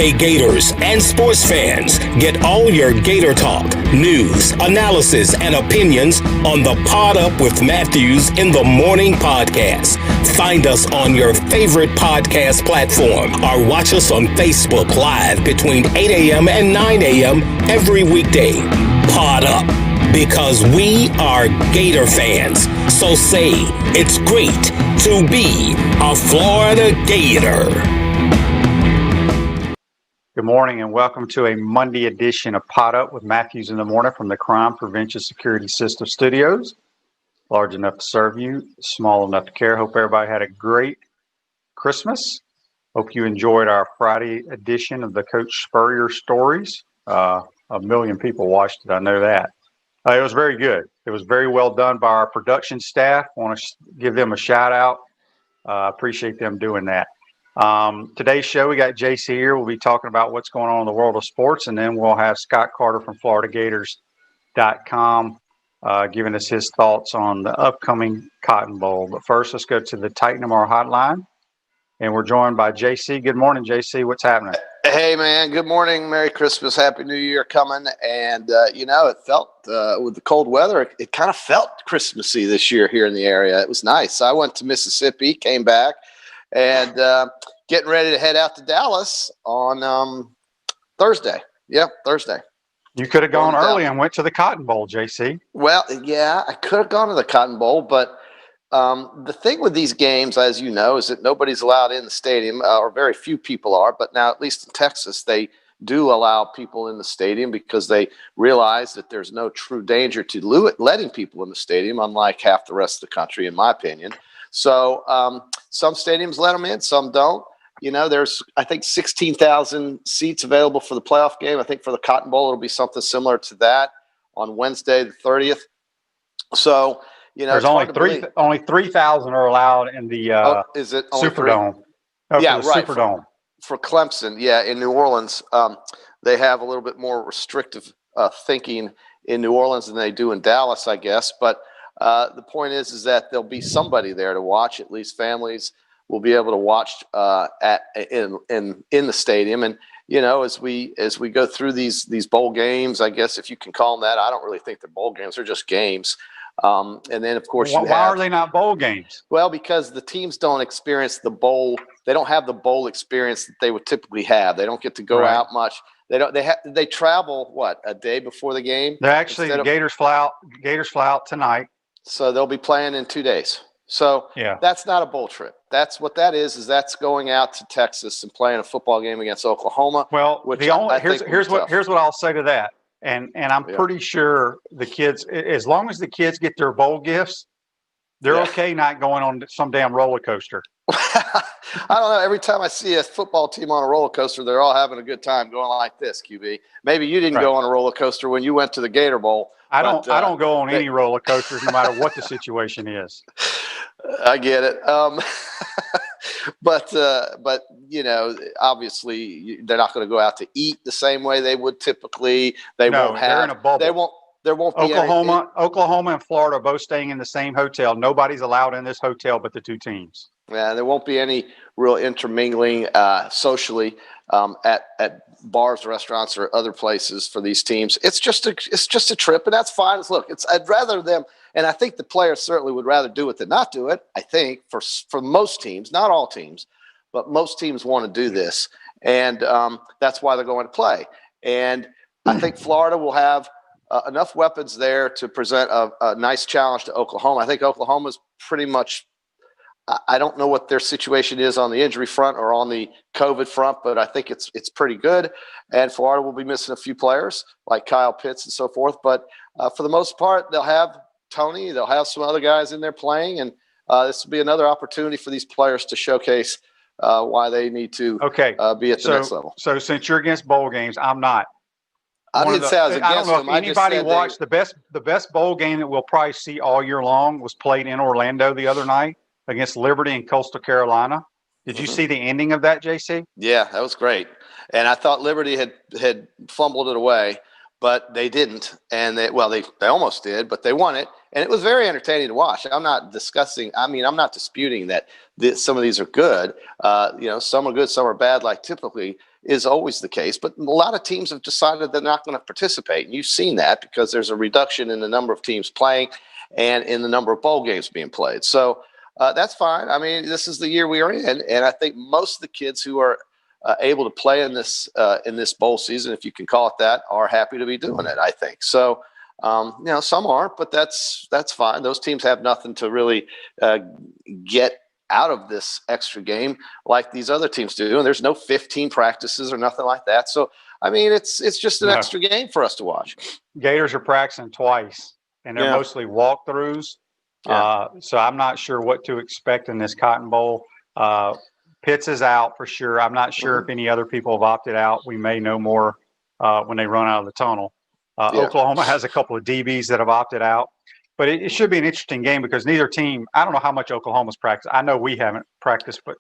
Hey Gators and sports fans, get all your Gator talk, news, analysis, and opinions on the Pod Up with Matthews in the Morning podcast. Find us on your favorite podcast platform or watch us on Facebook Live between 8 a.m. and 9 a.m. every weekday. Pod Up, because we are Gator fans. So say, it's great to be a Florida Gator. Good morning and welcome to a Monday edition of Pod Up with Matthews in the Morning from the Crime Prevention Security System Studios. Large enough to serve you, small enough to care. Hope everybody had a great Christmas. Hope you enjoyed our Friday edition of the Coach Spurrier Stories. A million people watched it, I know that. It was very good. It was very well done by our production staff. I want to give them a shout out. Appreciate them doing that. Today's show, we got JC here. We'll be talking about what's going on in the world of sports, and then we'll have Scott Carter from FloridaGators.com giving us his thoughts on the upcoming Cotton Bowl. But first, let's go to the Titan MR hotline, and we're joined by JC. Good morning, JC. What's happening? Hey, man. Good morning. Merry Christmas. Happy New Year coming. And, it felt, with the cold weather, it kind of felt Christmassy this year here in the area. It was nice. I went to Mississippi, came back, and getting ready to head out to Dallas on Thursday. Yep, Thursday. You could have gone early and went to the Cotton Bowl, JC. Well, yeah, I could have gone to the Cotton Bowl, but the thing with these games, as you know, is that nobody's allowed in the stadium, or very few people are. But now, at least in Texas, they do allow people in the stadium because they realize that there's no true danger to letting people in the stadium, unlike half the rest of the country, in my opinion. So some stadiums let them in, some don't. You know, there's, I think, 16,000 seats available for the playoff game. I think for the Cotton Bowl, it'll be something similar to that on Wednesday, the 30th. So, there's only 3,000 are allowed in the is it Superdome. Yeah, right. Superdome. For Clemson, yeah, in New Orleans, they have a little bit more restrictive thinking in New Orleans than they do in Dallas, I guess. But the point is that there'll be somebody there to watch. At least families will be able to watch in the stadium. And as we go through these bowl games, I guess if you can call them that, I don't really think they're bowl games; they're just games. And then, of course, why are they not bowl games? Well, because the teams don't experience the bowl. They don't have the bowl experience that they would typically have. They don't get to go out much. They travel a day before the game. They're actually Gators fly out tonight. So they'll be playing in 2 days. So that's not a bowl trip. That's what that is that's going out to Texas and playing a football game against Oklahoma. Well, here's what I'll say to that. And I'm pretty sure the kids, as long as the kids get their bowl gifts, they're okay not going on some damn roller coaster. I don't know. Every time I see a football team on a roller coaster, they're all having a good time going like this, QB. Maybe you didn't go on a roller coaster when you went to the Gator Bowl. I don't go on any roller coasters, no matter what the situation is. I get it. But obviously they're not going to go out to eat the same way they would typically. They're in a bubble. There won't be Oklahoma and Florida are both staying in the same hotel. Nobody's allowed in this hotel but the two teams. Yeah, there won't be any real intermingling socially at bars, restaurants, or other places for these teams. It's just a trip, and that's fine. I'd rather them, and I think the players certainly would rather do it than not do it. I think for most teams, not all teams, but most teams want to do this, and that's why they're going to play. And I think Florida will have enough weapons there to present a nice challenge to Oklahoma. I think Oklahoma's pretty much. I don't know what their situation is on the injury front or on the COVID front, but I think it's pretty good. And Florida will be missing a few players like Kyle Pitts and so forth. But for the most part, they'll have Tony. They'll have some other guys in there playing. And this will be another opportunity for these players to showcase why they need to be at the next level. So since you're against bowl games, I'm not. I didn't say I was against them. I don't know if anybody watched the best bowl game that we'll probably see all year long was played in Orlando the other night against Liberty in Coastal Carolina. Did you see the ending of that, JC? Yeah, that was great. And I thought Liberty had fumbled it away, but they didn't. And they almost did, but they won it. And it was very entertaining to watch. I'm not disputing that some of these are good. Some are good, some are bad, like typically is always the case. But a lot of teams have decided they're not going to participate. And you've seen that because there's a reduction in the number of teams playing and in the number of bowl games being played. So that's fine. I mean, this is the year we are in. And I think most of the kids who are able to play in this bowl season, if you can call it that, are happy to be doing it, I think. So, some aren't, but that's fine. Those teams have nothing to really get out of this extra game like these other teams do. And there's no 15 practices or nothing like that. So, I mean, it's just an extra game for us to watch. Gators are practicing twice, and they're mostly walkthroughs. Yeah. So I'm not sure what to expect in this Cotton Bowl. Pitts is out for sure. I'm not sure if any other people have opted out. We may know more when they run out of the tunnel. Oklahoma has a couple of DBs that have opted out. But it should be an interesting game because neither team – I don't know how much Oklahoma's practiced. I know we haven't practiced, but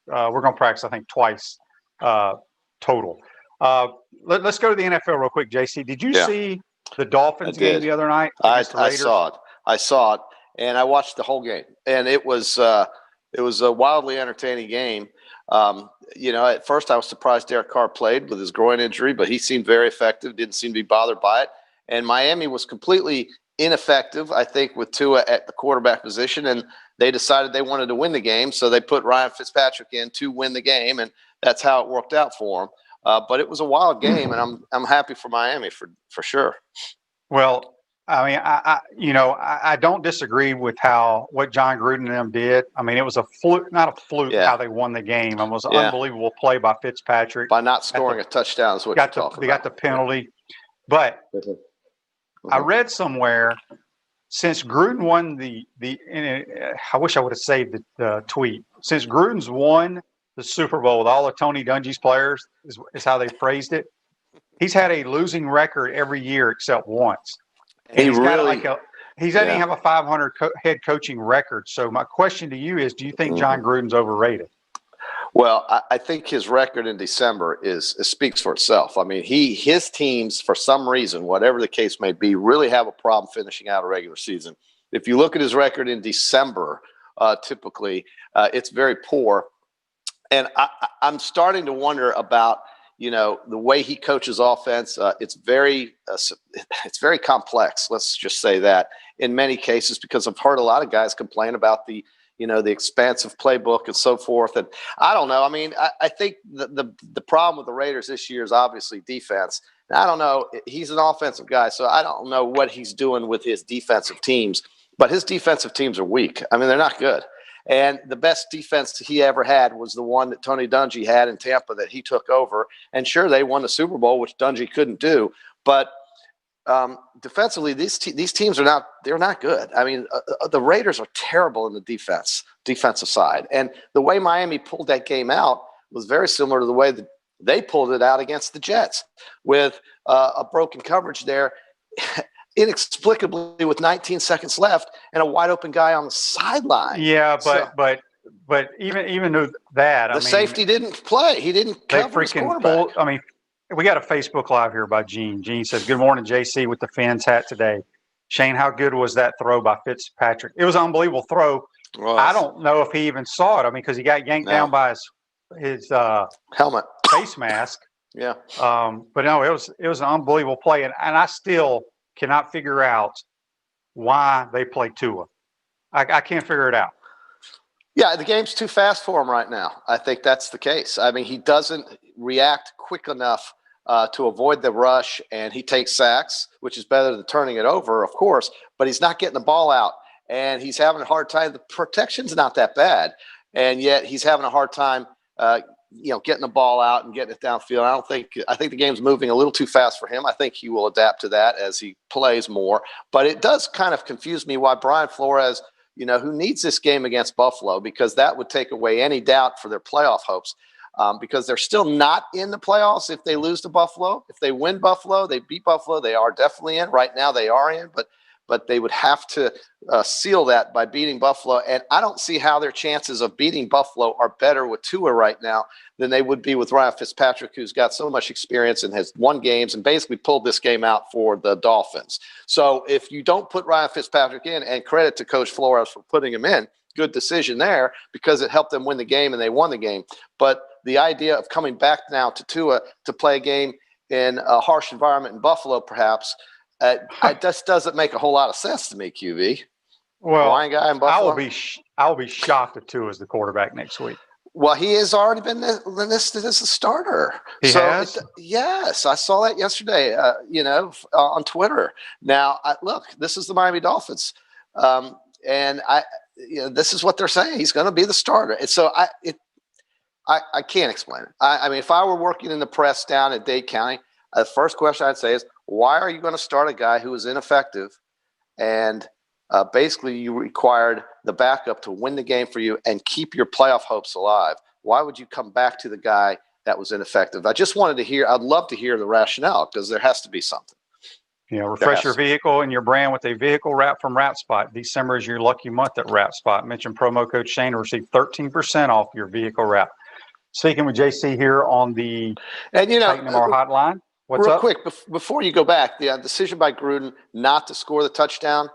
we're going to practice, I think, twice total. Let's go to the NFL real quick, JC. Did you see the Dolphins game the other night? I saw it. I saw it, and I watched the whole game. And it was a wildly entertaining game. At first I was surprised Derek Carr played with his groin injury, but he seemed very effective, didn't seem to be bothered by it. And Miami was completely ineffective, I think, with Tua at the quarterback position, and they decided they wanted to win the game, so they put Ryan Fitzpatrick in to win the game, and that's how it worked out for him. But it was a wild game, and I'm happy for Miami for sure. Well, I mean, I don't disagree with what John Gruden and them did. I mean, it was a fluke, not a fluke, how they won the game. It was an unbelievable play by Fitzpatrick. By not scoring a touchdown is what you're talking about. They got the penalty. But I read somewhere since Gruden won I wish I would have saved the tweet. Since Gruden's won the Super Bowl with all of Tony Dungy's players, is how they phrased it, he's had a losing record every year except once. He doesn't have a 500 head coaching record. So my question to you is, do you think John Gruden's overrated? Well, I think his record in December speaks for itself. I mean, his teams, for some reason, whatever the case may be, really have a problem finishing out a regular season. If you look at his record in December, typically, it's very poor. And I'm starting to wonder about, the way he coaches offense. It's very complex. Let's just say that in many cases, because I've heard a lot of guys complain about the expansive playbook and so forth. And I don't know. I mean, I think the problem with the Raiders this year is obviously defense. And I don't know. He's an offensive guy, so I don't know what he's doing with his defensive teams. But his defensive teams are weak. I mean, they're not good. And the best defense he ever had was the one that Tony Dungy had in Tampa that he took over. And sure, they won the Super Bowl, which Dungy couldn't do. But defensively, these teams they're not good. I mean, the Raiders are terrible in the defensive side. And the way Miami pulled that game out was very similar to the way that they pulled it out against the Jets with a broken coverage there. Inexplicably with 19 seconds left and a wide open guy on the sideline. Yeah, but even though that, safety didn't play. He didn't cover his quarterback. We got a Facebook Live here by Gene. Gene says, "Good morning, JC, with the Fins hat today. Shane, how good was that throw by Fitzpatrick? It was an unbelievable throw. Well, I don't know if he even saw it. I mean, because he got yanked down by his helmet, face mask. Yeah. But no, it was an unbelievable play, and I still cannot figure out why they play Tua. I can't figure it out. Yeah, the game's too fast for him right now. I think that's the case. I mean, he doesn't react quick enough to avoid the rush, and he takes sacks, which is better than turning it over, of course, but he's not getting the ball out, and he's having a hard time. The protection's not that bad, and yet he's having a hard time getting the ball out and getting it downfield. I think the game's moving a little too fast for him. I think he will adapt to that as he plays more. But it does kind of confuse me why Brian Flores, who needs this game against Buffalo, because that would take away any doubt for their playoff hopes, because they're still not in the playoffs if they lose to Buffalo. If they win Buffalo, they beat Buffalo, they are definitely in. Right now they are in, but but they would have to seal that by beating Buffalo. And I don't see how their chances of beating Buffalo are better with Tua right now than they would be with Ryan Fitzpatrick, who's got so much experience and has won games and basically pulled this game out for the Dolphins. So if you don't put Ryan Fitzpatrick in, and credit to Coach Flores for putting him in, good decision there because it helped them win the game and they won the game. But the idea of coming back now to Tua to play a game in a harsh environment in Buffalo, perhaps, it just doesn't make a whole lot of sense to me, QB. Well, guy in Buffalo. I will be shocked if Tua is the quarterback next week. Well, he has already been listed as a starter. He has? Yes, I saw that yesterday, on Twitter. Now, look, this is the Miami Dolphins. And this is what they're saying. He's going to be the starter. And so I can't explain it. I mean, if I were working in the press down at Dade County, the first question I'd say is, why are you going to start a guy who is ineffective and basically you required the backup to win the game for you and keep your playoff hopes alive? Why would you come back to the guy that was ineffective? I'd love to hear the rationale because there has to be something. Refresh your vehicle and your brand with a vehicle wrap from Wrap Spot. December is your lucky month at Wrap Spot. Mention promo code Shane to receive 13% off your vehicle wrap. Speaking with JC here on the Titan MR hotline. What's real up? Quick, before you go back, the decision by Gruden not to score the touchdown,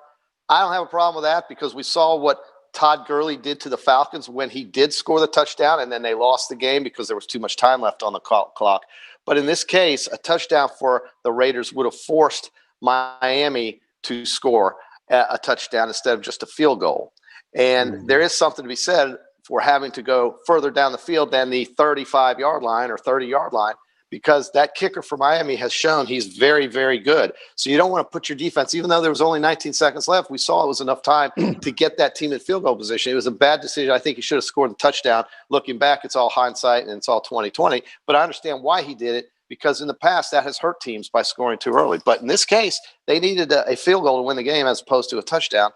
I don't have a problem with that because we saw what Todd Gurley did to the Falcons when he did score the touchdown, and then they lost the game because there was too much time left on the clock. But in this case, a touchdown for the Raiders would have forced Miami to score a touchdown instead of just a field goal. And there is something to be said for having to go further down the field than the 35-yard line or 30-yard line, because that kicker for Miami has shown he's very, very good. So you don't want to put your defense, even though there was only 19 seconds left, we saw it was enough time to get that team in field goal position. It was a bad decision. I think he should have scored the touchdown. Looking back, it's all hindsight and it's all 2020. But I understand why he did it, because in the past that has hurt teams by scoring too early. But in this case, they needed a field goal to win the game as opposed to a touchdown.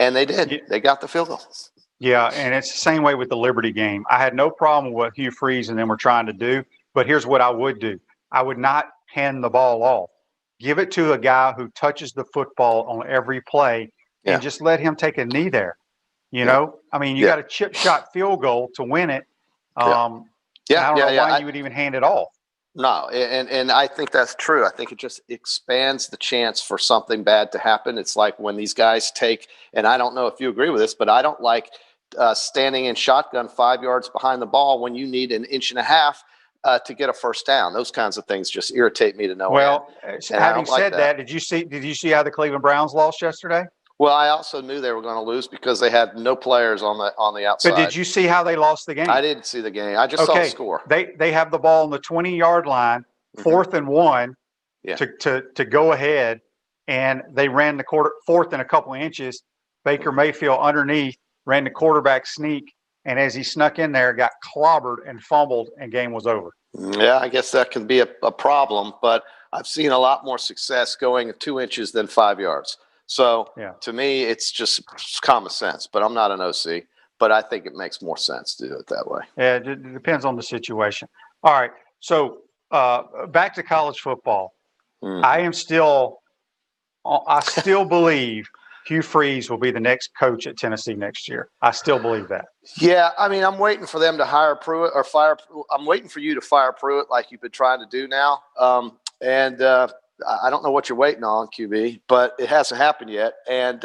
And they did. Yeah. They got the field goal. Yeah, and it's the same way with the Liberty game. I had no problem with what Hugh Freeze and them were trying to do. But here's what I would do. I would not hand the ball off. Give it to a guy who touches the football on every play and just let him take a knee there. You know, I mean, you got a chip shot field goal to win it. I don't know why you would even hand it off. No, and I think that's true. I think it just expands the chance for something bad to happen. It's like when these guys take, and I don't know if you agree with this, but I don't like standing in shotgun 5 yards behind the ball when you need an inch and a half to get a first down. Those kinds of things just irritate me to no end. Well, having said that, did you see how the Cleveland Browns lost yesterday? Well, I also knew they were going to lose because they had no players on the outside. But did you see how they lost the game? I didn't see the game. I just saw the score. They have the ball on the 20-yard line, 4th and 1, to go ahead, and they ran the fourth and a couple of inches. Baker Mayfield underneath ran the quarterback sneak, and as he snuck in there, got clobbered and fumbled, and game was over. Yeah, I guess that can be a problem, but I've seen a lot more success going 2 inches than 5 yards. So to me, it's just common sense, but I'm not an OC, but I think it makes more sense to do it that way. Yeah, it depends on the situation. All right. So back to college football. I still believe Hugh Freeze will be the next coach at Tennessee next year. I still believe that. Yeah. I mean, I'm waiting for them to hire Pruitt or fire. I'm waiting for you to fire Pruitt like you've been trying to do now. I don't know what you're waiting on, QB, but it hasn't happened yet. And,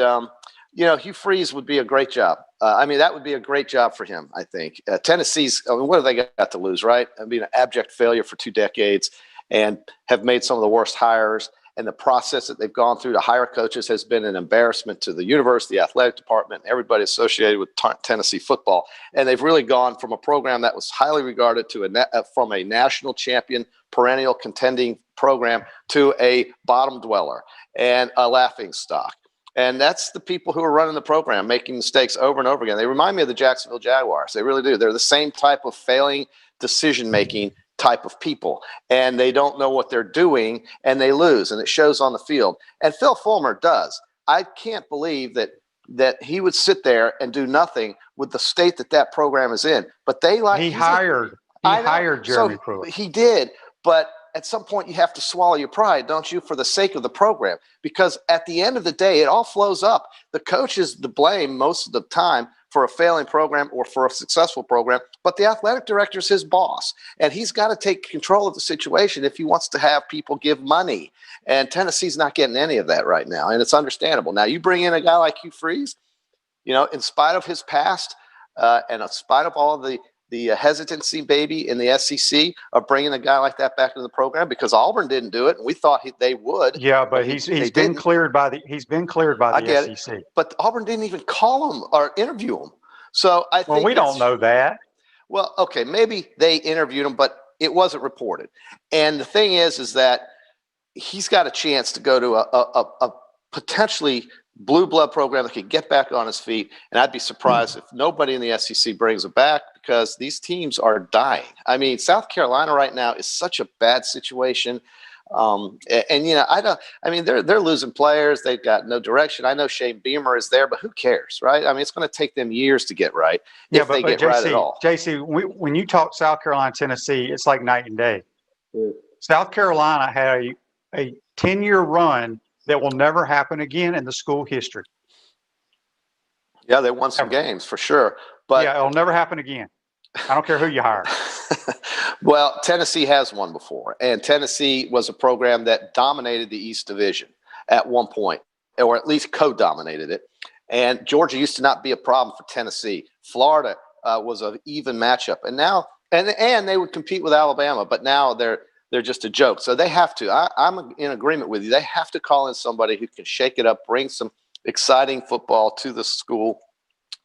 Hugh Freeze would be a great job. That would be a great job for him, I think. Tennessee's, what have they got to lose, right? An abject failure for 2 decades and have made some of the worst hires. And the process that they've gone through to hire coaches has been an embarrassment to the university, the athletic department, everybody associated with Tennessee football. And they've really gone from a program that was highly regarded from a national champion, perennial contending program to a bottom dweller and a laughing stock. And that's the people who are running the program, making mistakes over and over again. They remind me of the Jacksonville Jaguars. They really do. They're the same type of failing decision-making type of people, and they don't know what they're doing, and they lose, and it shows on the field. And Phil Fulmer does. I can't believe that he would sit there and do nothing with the state that program is in. But he hired Jeremy Pruitt. He did, but at some point you have to swallow your pride, don't you, for the sake of the program? Because at the end of the day, it all flows up. The coach is to blame most of the time for a failing program or for a successful program, but the athletic director is his boss, and he's got to take control of the situation if he wants to have people give money. And Tennessee's not getting any of that right now, and it's understandable. Now, you bring in a guy like Hugh Freeze, in spite of his past and in spite of all the hesitancy, baby, in the SEC of bringing a guy like that back into the program, because Auburn didn't do it, and we thought they would. Yeah, but he's been cleared by the SEC. But Auburn didn't even call him or interview him. So I think. Well, we don't know that. Well, okay, maybe they interviewed him, but it wasn't reported. And the thing is that he's got a chance to go to a potentially blue blood program that could get back on his feet. And I'd be surprised if nobody in the SEC brings him back, because these teams are dying. I mean, South Carolina right now is such a bad situation. They're losing players. They've got no direction. I know Shane Beamer is there, but who cares, right? I mean, it's going to take them years to get right if they get right at all. JC, when you talk South Carolina, Tennessee, it's like night and day. South Carolina had a 10-year run that will never happen again in the school history. Yeah, they won some games for sure. But yeah, it'll never happen again. I don't care who you hire. Well, Tennessee has won before, and Tennessee was a program that dominated the East Division at one point, or at least co-dominated it. And Georgia used to not be a problem for Tennessee. Florida was an even matchup, and now and they would compete with Alabama, but now they're just a joke. So they have to. I'm in agreement with you. They have to call in somebody who can shake it up, bring some exciting football to the school,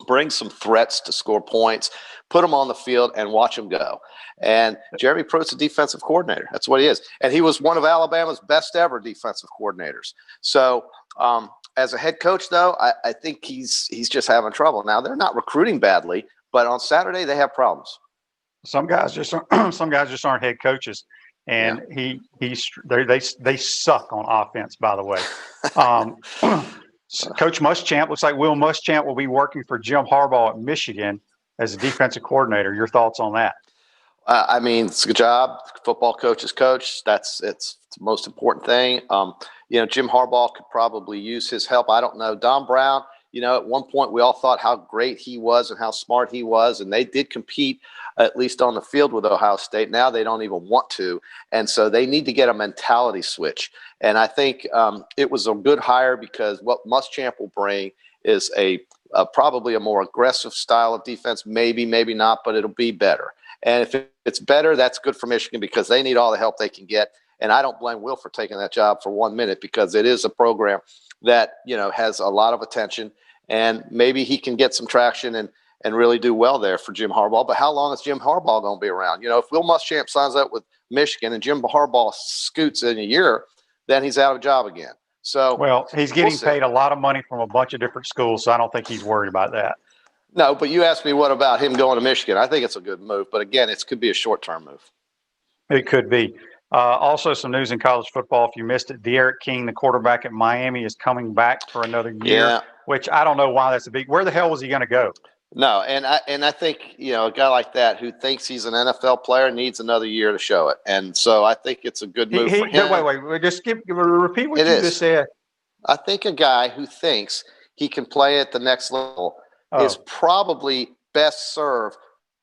bring some threats to score points, put them on the field, and watch them go. And Jeremy Pruitt's a defensive coordinator. That's what he is. And he was one of Alabama's best ever defensive coordinators. So as a head coach, though, I think he's just having trouble. Now, they're not recruiting badly, but on Saturday they have problems. Some guys just aren't head coaches. And they suck on offense, by the way. Coach Muschamp, looks like Will Muschamp will be working for Jim Harbaugh at Michigan as a defensive coordinator. Your thoughts on that? It's a good job. Football coach is coach. It's the most important thing. Jim Harbaugh could probably use his help. I don't know. Don Brown, at one point we all thought how great he was and how smart he was, and they did compete at least on the field with Ohio State. Now they don't even want to, and so they need to get a mentality switch. And I think it was a good hire, because what Muschamp will bring is probably a more aggressive style of defense. Maybe not, but it'll be better. And if it's better, that's good for Michigan, because they need all the help they can get. And I don't blame Will for taking that job for 1 minute, because it is a program that has a lot of attention, and maybe he can get some traction and really do well there for Jim Harbaugh. But how long is Jim Harbaugh going to be around? If Will Muschamp signs up with Michigan and Jim Harbaugh scoots in a year, then he's out of a job again. So, well, he's getting paid a lot of money from a bunch of different schools, so I don't think he's worried about that. No, but you asked me what about him going to Michigan. I think it's a good move, but again, it could be a short-term move. It could be. Also, some news in college football. If you missed it, De'Aaron King, the quarterback at Miami, is coming back for another year, which I don't know why that's a big – where the hell was he going to go? No, and I think, a guy like that who thinks he's an NFL player needs another year to show it. And so I think it's a good move for him. Wait. Just repeat what you just said. I think a guy who thinks he can play at the next level is probably best served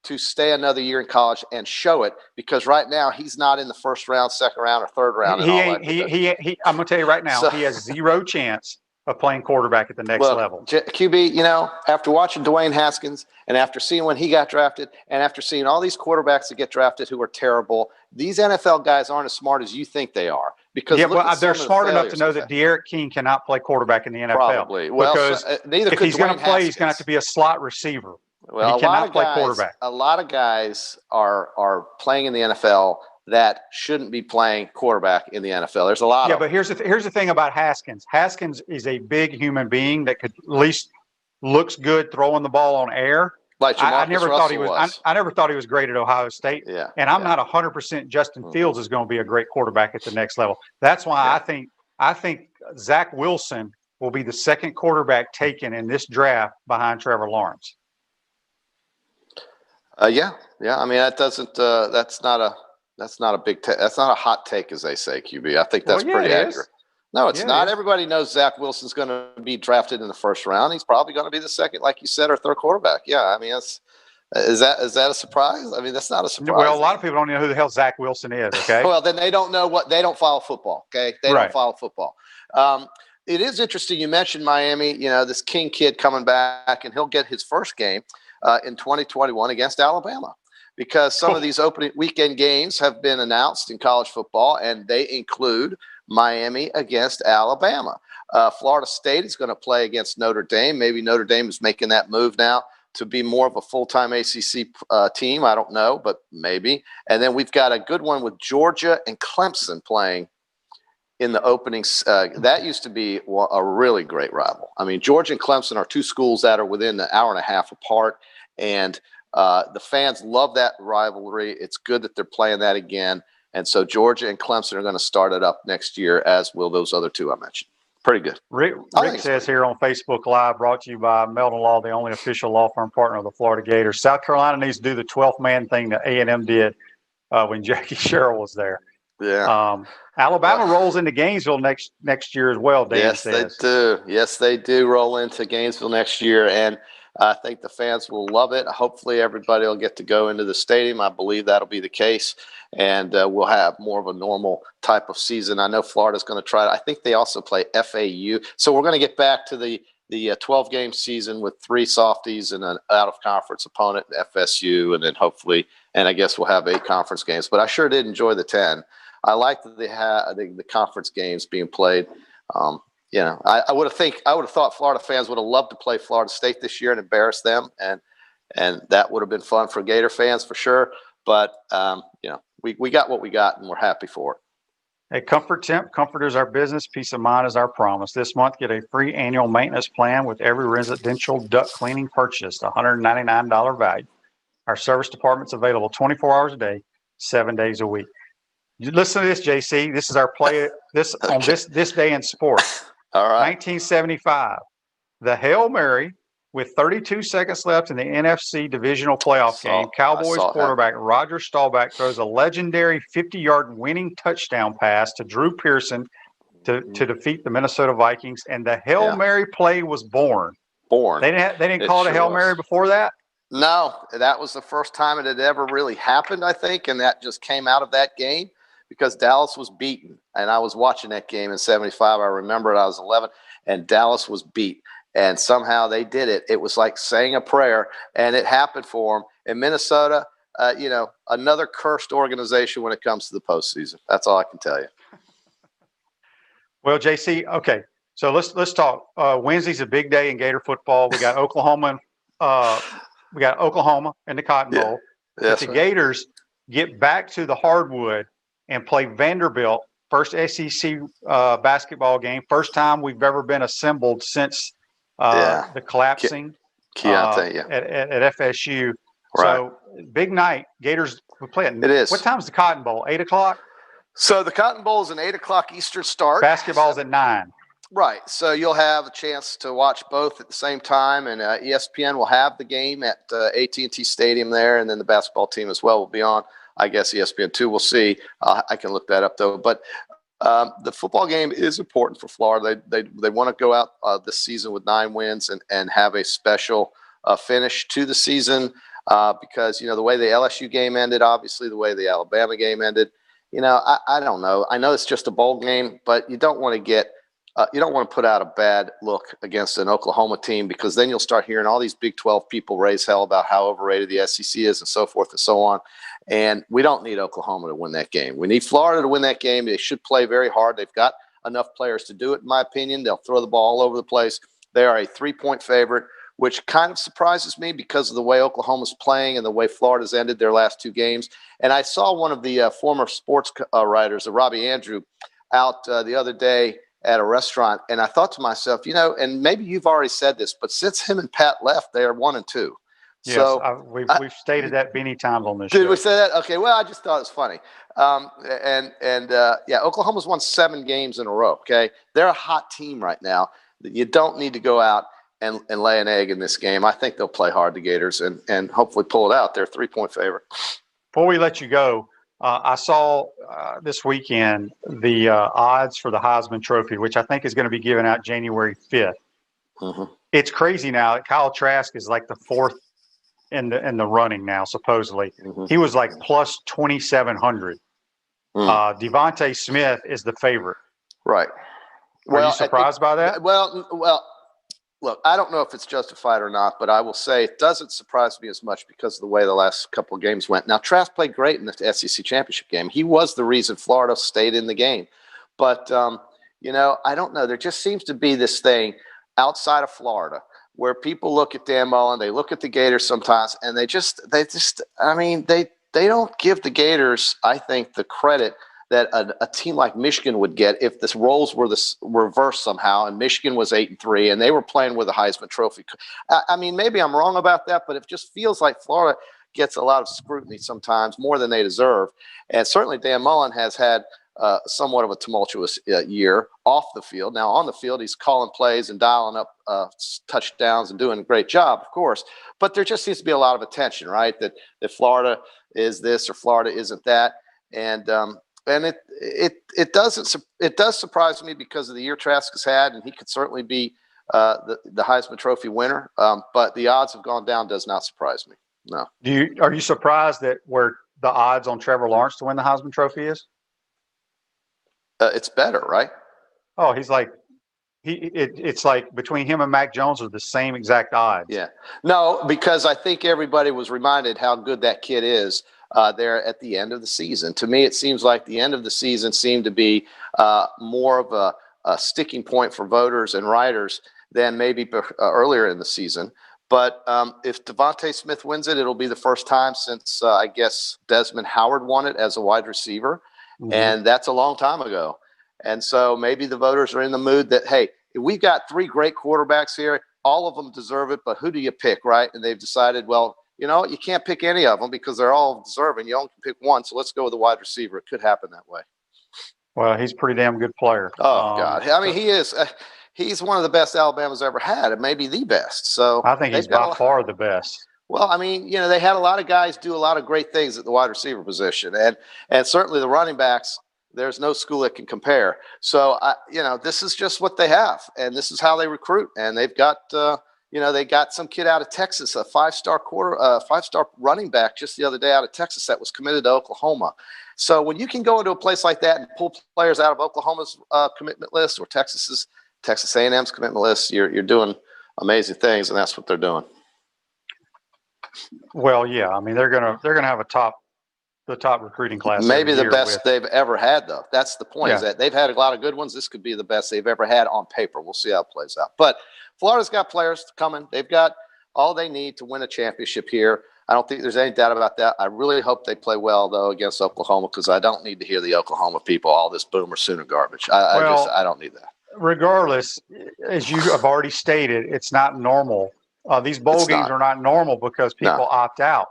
to stay another year in college and show it, because right now he's not in the first round, second round, or third round. I'm going to tell you right now, he has zero chance of playing quarterback at the next level. QB, after watching Dwayne Haskins and after seeing when he got drafted and after seeing all these quarterbacks that get drafted who are terrible, these NFL guys aren't as smart as you think they are. Because they're smart enough to know that De'Aaron King cannot play quarterback in the NFL. Probably. Because if he's going to play, he's going to have to be a slot receiver. Well, he cannot play quarterback. A lot of guys are playing in the NFL that shouldn't be playing quarterback in the NFL. There's a lot of them. But here's the thing about Haskins. Haskins is a big human being that could at least looks good throwing the ball on air. Like I never thought he was. I never thought he was great at Ohio State. Yeah. And I'm not 100% Justin Fields is going to be a great quarterback at the next level. That's why I think Zach Wilson will be the second quarterback taken in this draft behind Trevor Lawrence. I mean, that doesn't. That's not That's not a that's not a hot take, as they say, QB. I think that's pretty accurate. No, it's not. Everybody knows Zach Wilson's going to be drafted in the first round. He's probably going to be the second, like you said, or third quarterback. Yeah, I mean, is that a surprise? I mean, that's not a surprise. Well, a lot of people don't know who the hell Zach Wilson is. Okay. Well, then they don't know they don't follow football. Okay, they don't follow football. It is interesting. You mentioned Miami. This King kid coming back, and he'll get his first game in 2021 against Alabama, because some of these opening weekend games have been announced in college football, and they include Miami against Alabama. Florida State is going to play against Notre Dame. Maybe Notre Dame is making that move now to be more of a full-time ACC team. I don't know, but maybe. And then we've got a good one with Georgia and Clemson playing in the openings. That used to be a really great rival. I mean, Georgia and Clemson are two schools that are within an hour and a half apart, and the fans love that rivalry. It's good that they're playing that again. And so Georgia and Clemson are going to start it up next year, as will those other two I mentioned. Pretty good. Rick says here on Facebook Live, brought to you by Meldon Law, the only official law firm partner of the Florida Gators. South Carolina needs to do the 12th man thing that A&M did when Jackie Sherrill was there. Yeah. Alabama rolls into Gainesville next year as well, Dan says. Yes, they do. Yes, they do roll into Gainesville next year, and I think the fans will love it. Hopefully everybody will get to go into the stadium. I believe that'll be the case, and we'll have more of a normal type of season. I know Florida's going to try. I think they also play FAU. So we're going to get back to the 12-game season with 3 softies and an out-of-conference opponent, FSU, and then hopefully, and I guess we'll have 8 conference games. But I sure did enjoy the 10. I like that they had the conference games being played. I would have thought Florida fans would have loved to play Florida State this year and embarrass them, and that would have been fun for Gator fans for sure. But we got what we got, and we're happy for it. Hey, Comfort Temp, comfort is our business, peace of mind is our promise. This month, get a free annual maintenance plan with every residential duct cleaning purchased, $199 value. Our service department's available 24 hours a day, 7 days a week. You listen to this, JC. This is our play on this day in sports. All right. 1975, the Hail Mary with 32 seconds left in the NFC divisional playoff game. Cowboys quarterback Roger Staubach throws a legendary 50-yard winning touchdown pass to Drew Pearson to defeat the Minnesota Vikings, and the Hail Mary play was born. They didn't call it a Hail Mary before that? No, that was the first time it had ever really happened, I think, and that just came out of that game because Dallas was beaten. And I was watching that game in 75. I remember it. I was 11, and Dallas was beat. And somehow they did it. It was like saying a prayer, and it happened for them. In Minnesota, another cursed organization when it comes to the postseason. That's all I can tell you. Well, JC, okay. So let's talk. Wednesday's a big day in Gator football. We got Oklahoma. We got Oklahoma in the Cotton Bowl. Yes, but the Gators get back to the hardwood and play Vanderbilt. First SEC basketball game. First time we've ever been assembled since the collapsing at FSU. Right. So big night. Gators, we play it. It is. What time's the Cotton Bowl? 8 o'clock? So the Cotton Bowl is an 8 o'clock Eastern start. Basketball's at 9. Right. So you'll have a chance to watch both at the same time, and ESPN will have the game at AT&T Stadium there, and then the basketball team as well will be on. I guess ESPN2, we'll see. I can look that up, though. But the football game is important for Florida. They want to go out this season with 9 wins and have a special finish to the season because, the way the LSU game ended, obviously the way the Alabama game ended, I don't know. I know it's just a bowl game, but you don't want to you don't want to put out a bad look against an Oklahoma team because then you'll start hearing all these Big 12 people raise hell about how overrated the SEC is and so forth and so on. And we don't need Oklahoma to win that game. We need Florida to win that game. They should play very hard. They've got enough players to do it, in my opinion. They'll throw the ball all over the place. They are a 3-point favorite, which kind of surprises me because of the way Oklahoma's playing and the way Florida's ended their last 2 games. And I saw one of the former sports writers, Robbie Andrew, out the other day at a restaurant, and I thought to myself, and maybe you've already said this, but since him and Pat left, they are 1-2. Yes, so we've stated that many times on this show. Did we say that? Okay, well, I just thought it was funny. Oklahoma's won 7 games in a row, okay? They're a hot team right now. You don't need to go out and lay an egg in this game. I think they'll play hard, the Gators, and hopefully pull it out. They're a 3-point favorite. Before we let you go, I saw this weekend the odds for the Heisman Trophy, which I think is going to be given out January 5th. Mm-hmm. It's crazy now. Kyle Trask is like the fourth in the running now, supposedly. Mm-hmm. He was like plus 2,700. Devontae Smith is the favorite. Right. Are you surprised by that? Well, look, I don't know if it's justified or not, but I will say it doesn't surprise me as much because of the way the last couple of games went. Now, Trask played great in the SEC championship game. He was the reason Florida stayed in the game. But, I don't know. There just seems to be this thing outside of Florida where people look at Dan Mullen, they look at the Gators sometimes, and they don't give the Gators, I think, the credit that a team like Michigan would get if the roles were reversed somehow, and Michigan was 8-3, and they were playing with a Heisman Trophy. I mean, maybe I'm wrong about that, but it just feels like Florida gets a lot of scrutiny sometimes, more than they deserve. And certainly Dan Mullen has had somewhat of a tumultuous year off the field. Now, on the field, he's calling plays and dialing up touchdowns and doing a great job, of course. But there just seems to be a lot of attention, right? That Florida is this or Florida isn't that, and it does surprise me because of the year Trask has had, and he could certainly be the Heisman Trophy winner. But the odds have gone down does not surprise me. No. Are you surprised that where the odds on Trevor Lawrence to win the Heisman Trophy is? It's better, right? Oh, he's like it's like between him and Mac Jones are the same exact odds. Yeah. No, because I think everybody was reminded how good that kid is there at the end of the season. To me, it seems like the end of the season seemed to be more of a sticking point for voters and writers than maybe earlier in the season. But if Devontae Smith wins it, it'll be the first time since, I guess, Desmond Howard won it as a wide receiver. Mm-hmm. And that's a long time ago. And so maybe the voters are in the mood that, hey, we've got three great quarterbacks here. All of them deserve it, but who do you pick, right? And they've decided, well, you know, you can't pick any of them because they're all deserving. You only can pick one, so let's go with the wide receiver. It could happen that way. Well, he's a pretty damn good player. Oh, God. I mean, he is. He's one of the best Alabama's ever had, and maybe the best. So I think he's by far the best. Well, I mean, you know, they had a lot of guys do a lot of great things at the wide receiver position, and certainly the running backs. There's no school that can compare. So, this is just what they have, and this is how they recruit. And they've got, they got some kid out of Texas, a five-star running back just the other day out of Texas that was committed to Oklahoma. So when you can go into a place like that and pull players out of Oklahoma's commitment list or Texas A&M's commitment list, you're doing amazing things, and that's what they're doing. Well, yeah, I mean they're gonna have the top recruiting class. Maybe the best they've ever had, though. That's the point, is that they've had a lot of good ones. This could be the best they've ever had on paper. We'll see how it plays out. But Florida's got players coming. They've got all they need to win a championship here. I don't think there's any doubt about that. I really hope they play well, though, against Oklahoma, because I don't need to hear the Oklahoma people, all this Boomer Sooner garbage. I don't need that. Regardless, as you have already stated, it's not normal. These bowl games are not normal because people opt out.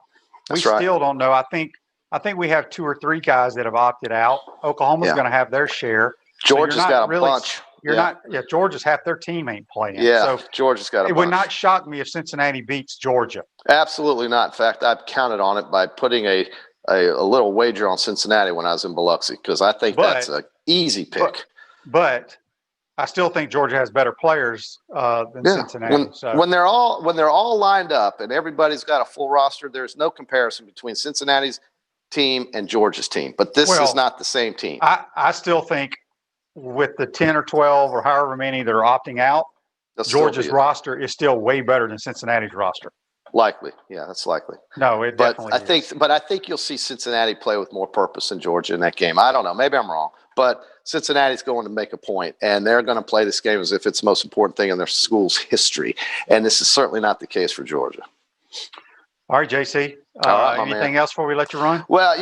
We still don't know. I think we have 2 or 3 guys that have opted out. Oklahoma's going to have their share. Georgia's got a bunch. Georgia's half their team ain't playing. Yeah, so Georgia's got a bunch. It would not shock me if Cincinnati beats Georgia. Absolutely not. In fact, I've counted on it by putting a little wager on Cincinnati when I was in Biloxi, because I think that's an easy pick. But I still think Georgia has better players than Cincinnati. When they're all lined up and everybody's got a full roster, there's no comparison between Cincinnati's team and Georgia's team. But this is not the same team. I still think with the 10 or 12 or however many that are opting out, Georgia's roster is still way better than Cincinnati's roster. Likely. Yeah, that's likely. No, it definitely is. But I think you'll see Cincinnati play with more purpose than Georgia in that game. I don't know. Maybe I'm wrong. But Cincinnati's going to make a point, and they're going to play this game as if it's the most important thing in their school's history. And this is certainly not the case for Georgia. All right, JC. Anything else before we let you run? Well,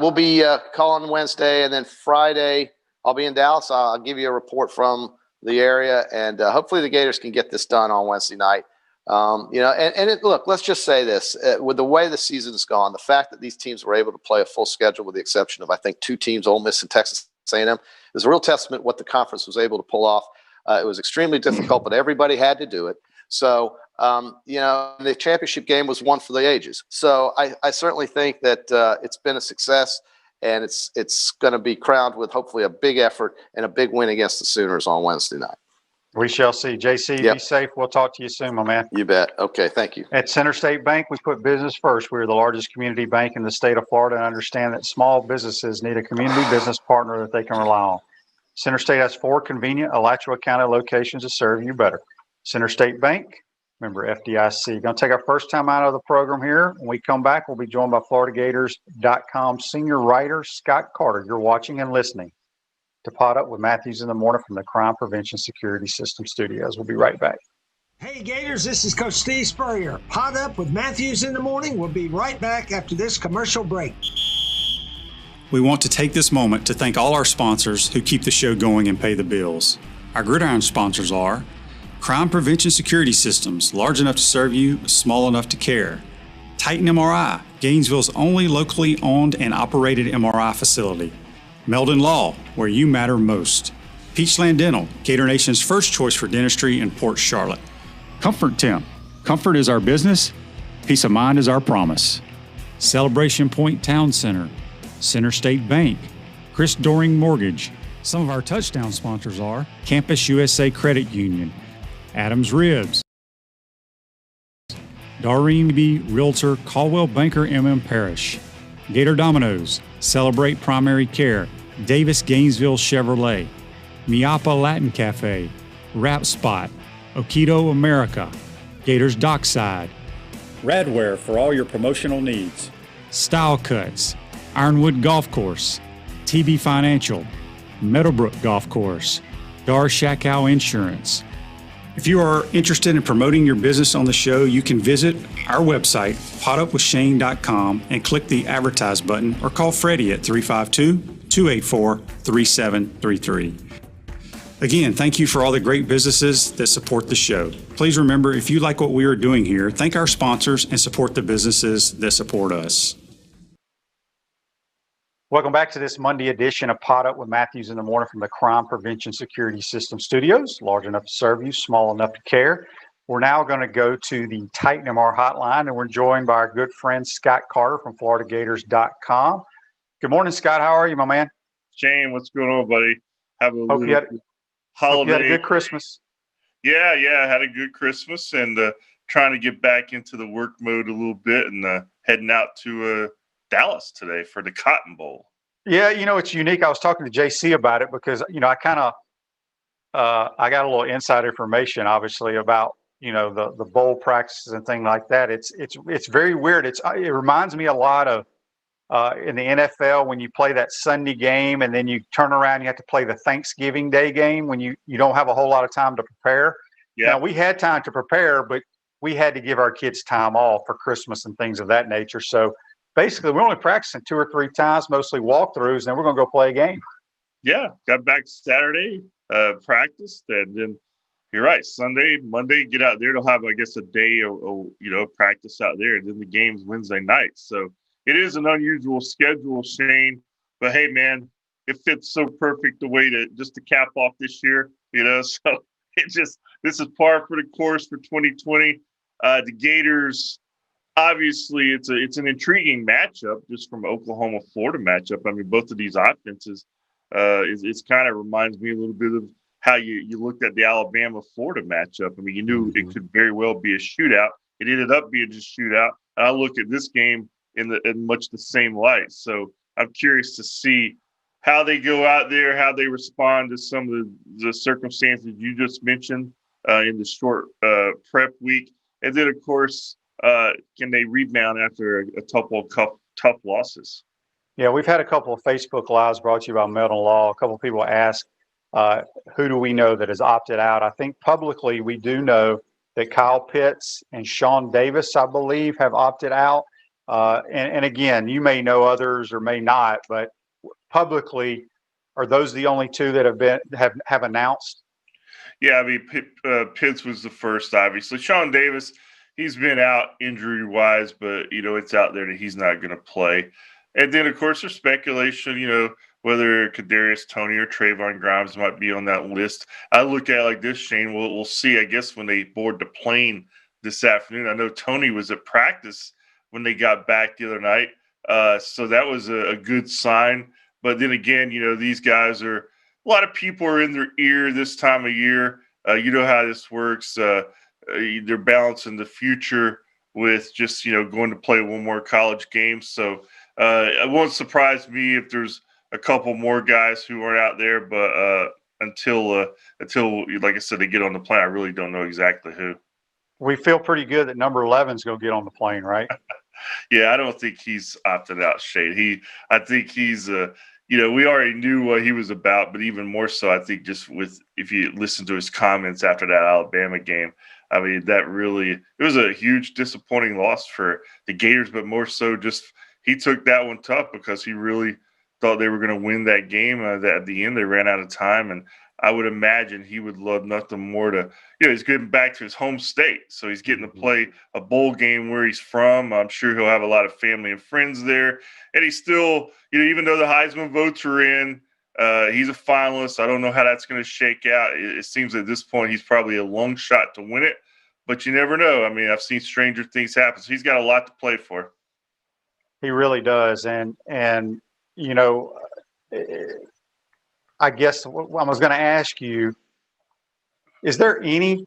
we'll be calling Wednesday, and then Friday I'll be in Dallas. I'll give you a report from the area, and hopefully the Gators can get this done on Wednesday night. Look, let's just say this. With the way the season has gone, the fact that these teams were able to play a full schedule with the exception of, I think, 2 teams, Ole Miss and Texas A&M, is a real testament what the conference was able to pull off. It was extremely difficult, but everybody had to do it. So, the championship game was one for the ages. So I certainly think that it's been a success. and it's going to be crowned with hopefully a big effort and a big win against the Sooners on Wednesday night. We shall see. JC, Be safe. We'll talk to you soon, my man. You bet. Okay, thank you. At Center State Bank, we put business first. We're the largest community bank in the state of Florida and understand that small businesses need a community business partner that they can rely on. Center State has 4 convenient Alachua County locations to serve you better. Center State Bank, member FDIC. Going to take our first time out of the program here. When we come back, we'll be joined by FloridaGators.com senior writer Scott Carter. You're watching and listening to Pot Up with Matthews in the Morning from the Crime Prevention Security System Studios. We'll be right back. Hey Gators, this is Coach Steve Spurrier. Pot Up with Matthews in the Morning. We'll be right back after this commercial break. We want to take this moment to thank all our sponsors who keep the show going and pay the bills. Our gridiron sponsors are Crime Prevention Security Systems, large enough to serve you, small enough to care. Titan MRI, Gainesville's only locally owned and operated MRI facility. Meldon Law, where you matter most. Peachland Dental, Gator Nation's first choice for dentistry in Port Charlotte. Comfort Temp, comfort is our business, peace of mind is our promise. Celebration Point Town Center, Center State Bank, Chris Doring Mortgage. Some of our touchdown sponsors are Campus USA Credit Union, Adams Ribs, Doreen B. Realtor, Caldwell Banker MM Parish, Gator Dominoes, Celebrate Primary Care, Davis Gainesville Chevrolet, Miapa Latin Cafe, Rap Spot, Okido America, Gators Dockside, Radware for all your promotional needs, Style Cuts, Ironwood Golf Course, TB Financial, Meadowbrook Golf Course, Dar Shakow Insurance. If you are interested in promoting your business on the show, you can visit our website, potupwithshane.com, and click the Advertise button or call Freddie at 352-284-3733. Again, thank you for all the great businesses that support the show. Please remember, if you like what we are doing here, thank our sponsors and support the businesses that support us. Welcome back to this Monday edition of Pot Up with Matthews in the Morning from the Crime Prevention Security System Studios. Large enough to serve you, small enough to care. We're now going to go to the Titan MR hotline, and we're joined by our good friend Scott Carter from FloridaGators.com. Good morning, Scott. How are you, my man? Shane, what's going on, buddy? Hope you had a good Christmas. Yeah, I had a good Christmas and trying to get back into the work mode a little bit and heading out to Dallas today for the Cotton Bowl. Yeah, it's unique. I was talking to JC about it because, I kind of I got a little inside information, obviously, about, the bowl practices and things like that. It's very weird. It reminds me a lot of in the NFL when you play that Sunday game and then you turn around, you have to play the Thanksgiving Day game when you don't have a whole lot of time to prepare. Yeah. Now, we had time to prepare, but we had to give our kids time off for Christmas and things of that nature. So basically, we're only practicing 2 or 3 times, mostly walkthroughs, and then we're going to go play a game. Yeah, got back Saturday, practiced, and then you're right, Sunday, Monday, get out there. They'll have, I guess, a day of practice out there, and then the game's Wednesday night. So it is an unusual schedule, Shane. But hey, man, it fits so perfect the way to cap off this year. So this is par for the course for 2020. The Gators. Obviously, it's an intriguing matchup just from Oklahoma-Florida matchup. I mean, both of these offenses, it's kind of reminds me a little bit of how you looked at the Alabama-Florida matchup. I mean, you knew it could very well be a shootout. It ended up being just shootout. And I look at this game in much the same light. So I'm curious to see how they go out there, how they respond to some of the circumstances you just mentioned in the short prep week. And then, of course, can they rebound after a couple of tough losses? Yeah, we've had a couple of Facebook Lives brought to you by Meldon Law. A couple of people ask, who do we know that has opted out? I think publicly we do know that Kyle Pitts and Sean Davis, I believe, have opted out. And again, you may know others or may not, but publicly, are those the only 2 that have announced? Yeah, I mean, Pitts was the first, obviously. Sean Davis, he's been out injury-wise, but, it's out there that he's not going to play. And then, of course, there's speculation, whether Kadarius Toney or Trayvon Grimes might be on that list. I look at it like this, Shane. We'll see, I guess, when they board the plane this afternoon. I know Toney was at practice when they got back the other night. So that was a good sign. But then again, these guys a lot of people are in their ear this time of year. You know how this works. They're balancing the future with just, going to play one more college game. So it won't surprise me if there's a couple more guys who aren't out there. But until, like I said, they get on the plane, I really don't know exactly who. We feel pretty good that number 11 is going to get on the plane, right? Yeah, I don't think he's opted out, Shade. I think he's we already knew what he was about, but even more so, I think if you listen to his comments after that Alabama game, I mean, it was a huge disappointing loss for the Gators, but more so just he took that one tough because he really thought they were going to win that game. At the end, they ran out of time, and I would imagine he would love nothing more to, he's getting back to his home state. So he's getting to play a bowl game where he's from. I'm sure he'll have a lot of family and friends there. And he's still, even though the Heisman votes are in, he's a finalist. I don't know how that's going to shake out. It seems at this point he's probably a long shot to win it, but you never know. I mean, I've seen stranger things happen. So he's got a lot to play for. He really does. And I guess what I was going to ask you, is there any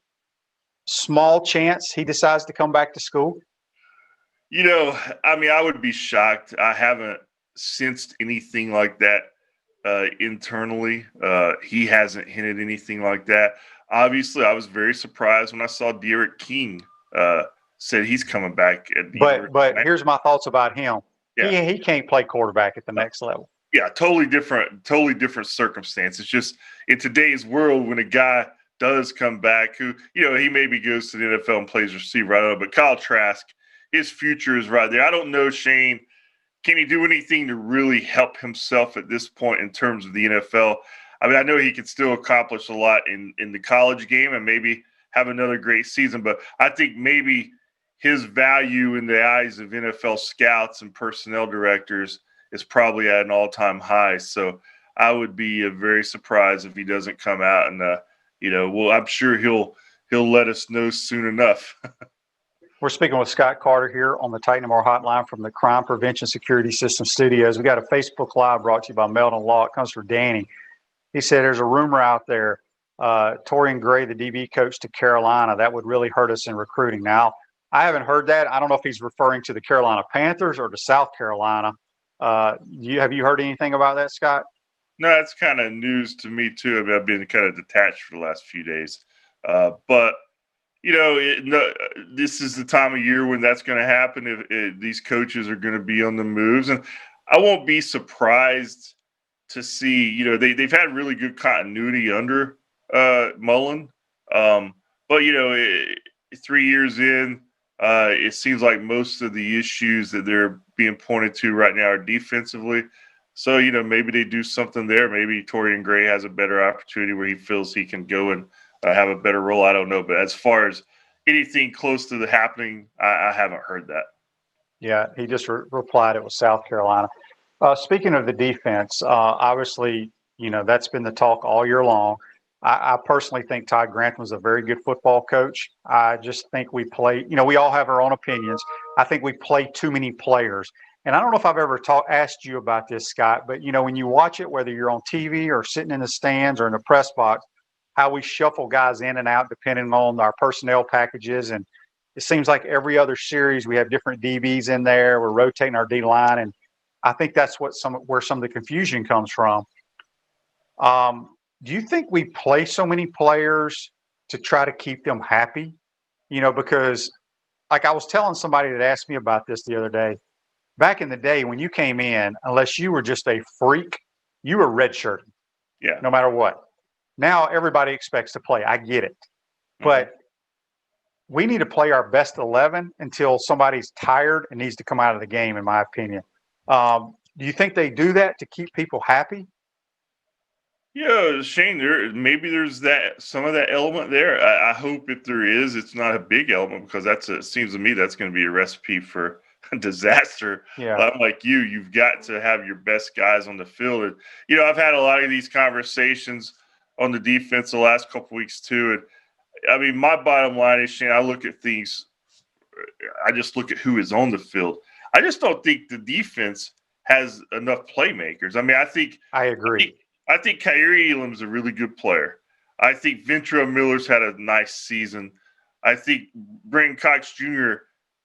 small chance he decides to come back to school? I mean, I would be shocked. I haven't sensed anything like that internally. He hasn't hinted anything like that. Obviously, I was very surprised when I saw Derek King said he's coming back. But here's my thoughts about him. Yeah. He can't play quarterback at the next level. Yeah, totally different circumstances. Just in today's world, when a guy does come back, who he maybe goes to the NFL and plays receiver, I don't know. But Kyle Trask, his future is right there. I don't know, Shane. Can he do anything to really help himself at this point in terms of the NFL? I mean, I know he can still accomplish a lot in the college game and maybe have another great season, but I think maybe his value in the eyes of NFL scouts and personnel directors is probably at an all-time high. So I would be very surprised if he doesn't come out and, I'm sure he'll let us know soon enough. We're speaking with Scott Carter here on the Titan More Hotline from the Crime Prevention Security System Studios. We got a Facebook Live brought to you by Meldon Law. It comes from Danny. He said there's a rumor out there, Torian Gray, the DB coach to Carolina, that would really hurt us in recruiting. Now, I haven't heard that. I don't know if he's referring to the Carolina Panthers or to South Carolina. Have you heard anything about that, Scott? No, it's kind of news to me too. I mean, I've been kind of detached for the last few days, but this is the time of year when that's going to happen. If these coaches are going to be on the moves, and I won't be surprised to see. They've had really good continuity under Mullen, but 3 years in, it seems like most of the issues that they're being pointed to right now are defensively. So, maybe they do something there. Maybe Torian Gray has a better opportunity where he feels he can go and have a better role. I don't know. But as far as anything close to the happening, I haven't heard that. Yeah, he just replied it was South Carolina. Speaking of the defense, obviously, that's been the talk all year long. I personally think Todd Grantham was a very good football coach. I just think we play, we all have our own opinions. I think we play too many players. And I don't know if I've ever asked you about this, Scott, but, when you watch it, whether you're on TV or sitting in the stands or in the press box, how we shuffle guys in and out depending on our personnel packages. And it seems like every other series we have different DBs in there. We're rotating our D-line. And I think that's where some of the confusion comes from. Do you think we play so many players to try to keep them happy? Because like I was telling somebody that asked me about this the other day, back in the day when you came in, unless you were just a freak, you were redshirted. Yeah. No matter what. Now everybody expects to play. I get it. But we need to play our best 11 until somebody's tired and needs to come out of the game, in my opinion. Do you think they do that to keep people happy? Yeah, Shane, maybe there's some of that element there. I hope if there is, it's not a big element because it seems to me that's going to be a recipe for disaster. Yeah. I'm like you've got to have your best guys on the field. And, I've had a lot of these conversations on the defense the last couple of weeks too. And I mean, my bottom line is, Shane, I look at things. I just look at who is on the field. I just don't think the defense has enough playmakers. I mean, I agree. I think Kyrie Elam's a really good player. I think Ventrell Miller's had a nice season. I think Brenton Cox Jr.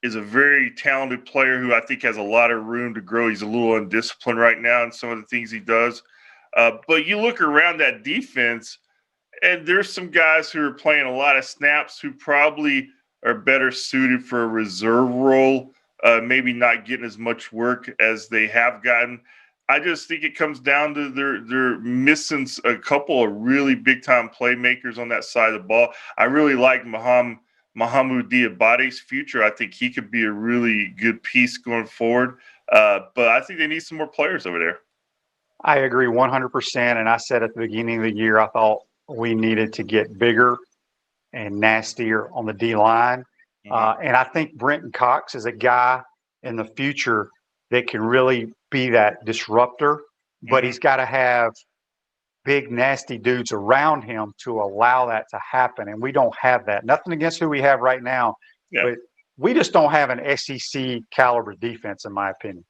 is a very talented player who I think has a lot of room to grow. He's a little undisciplined right now in some of the things he does. But you look around that defense, and there's some guys who are playing a lot of snaps who probably are better suited for a reserve role, maybe not getting as much work as they have gotten. I just think it comes down to they're missing a couple of really big-time playmakers on that side of the ball. I really like Mohamed Diabate's future. I think he could be a really good piece going forward. But I think they need some more players over there. I agree 100%. And I said at the beginning of the year, I thought we needed to get bigger and nastier on the D-line. And I think Brenton Cox is a guy in the future that can really be that disruptor, but he's got to have big, nasty dudes around him to allow that to happen. And we don't have that. Nothing against who we have right now, but we just don't have an SEC caliber defense, in my opinion.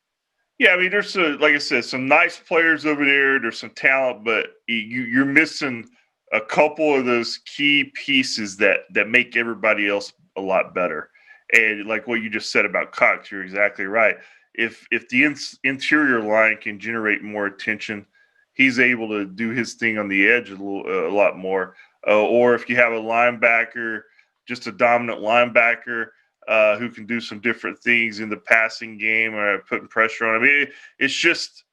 Yeah, I mean, there's, like I said, some nice players over there. There's some talent, but you're missing a couple of those key pieces that make everybody else a lot better. And like what you just said about Cox, you're exactly right. If the interior line can generate more attention, he's able to do his thing on the edge a lot more. Or if you have a linebacker, just a dominant linebacker who can do some different things in the passing game or putting pressure on him. I mean, it's just,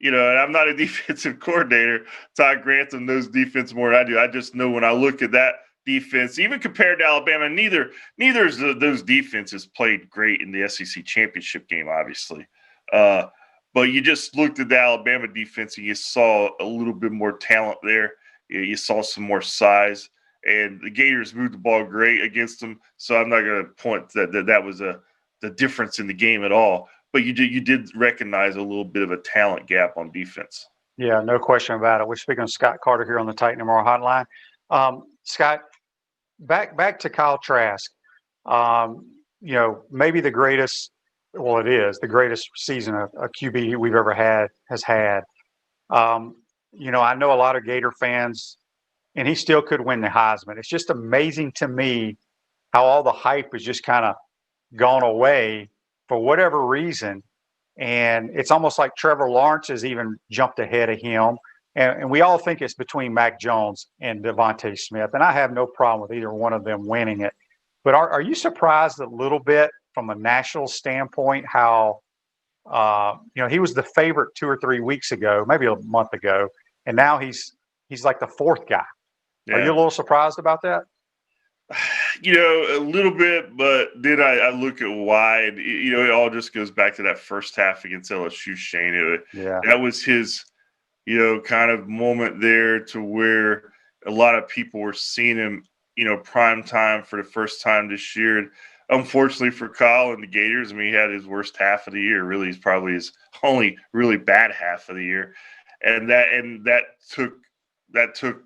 and I'm not a defensive coordinator. Todd Grantham knows defense more than I do. I just know when I look at that defense, even compared to Alabama, neither of those defenses played great in the SEC championship game, obviously. But you just looked at the Alabama defense and you saw a little bit more talent there. You saw some more size, and the Gators moved the ball great against them. So I'm not going to point that was the difference in the game at all. But you did recognize a little bit of a talent gap on defense. Yeah, no question about it. We're speaking of Scott Carter here on the Titan Tomorrow Hotline. Scott, back to Kyle Trask. Maybe the greatest. Well, it is the greatest season a QB we've ever has had. I know a lot of Gator fans, and he still could win the Heisman. It's just amazing to me how all the hype has just kind of gone away for whatever reason. And it's almost like Trevor Lawrence has even jumped ahead of him. And we all think it's between Mac Jones and Devontae Smith. And I have no problem with either one of them winning it. But are you surprised a little bit from a national standpoint how, he was the favorite 2 or 3 weeks ago, maybe a month ago, and now he's like the fourth guy. Yeah. Are you a little surprised about that? A little bit, but then I look at why, and it all just goes back to that first half against LSU, Shane. That was his, kind of moment there to where a lot of people were seeing him, prime time for the first time this year. And unfortunately for Kyle and the Gators, he had his worst half of the year. Really, he's probably his only really bad half of the year, and that took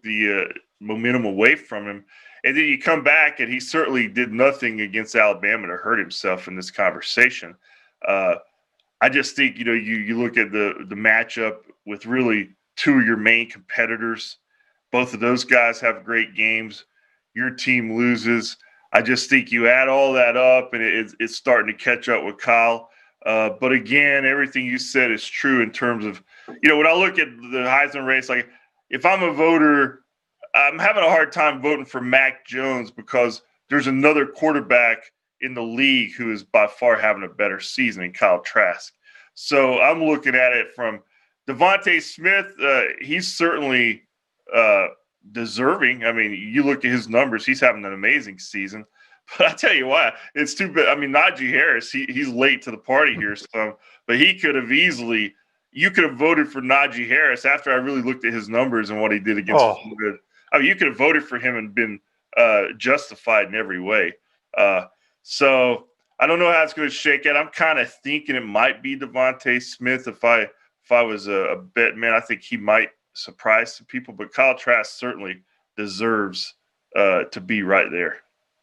the momentum away from him. And then you come back, and he certainly did nothing against Alabama to hurt himself in this conversation. I just think, you look at the matchup with really two of your main competitors. Both of those guys have great games. Your team loses. I just think you add all that up, and it's starting to catch up with Kyle. But again, everything you said is true in terms of, when I look at the Heisman race, like if I'm a voter, I'm having a hard time voting for Mac Jones because there's another quarterback in the league who is by far having a better season than Kyle Trask. So I'm looking at it from Devontae Smith. He's certainly deserving. You look at his numbers, he's having an amazing season. But I tell you what, it's too bad. Najee Harris, he's late to the party here, but he could have easily – you could have voted for Najee Harris after I really looked at his numbers and what he did against Florida. You could have voted for him and been justified in every way. So I don't know how it's going to shake out. I'm kind of thinking it might be Devontae Smith. If I was a bet man, I think he might surprise some people. But Kyle Trask certainly deserves to be right there.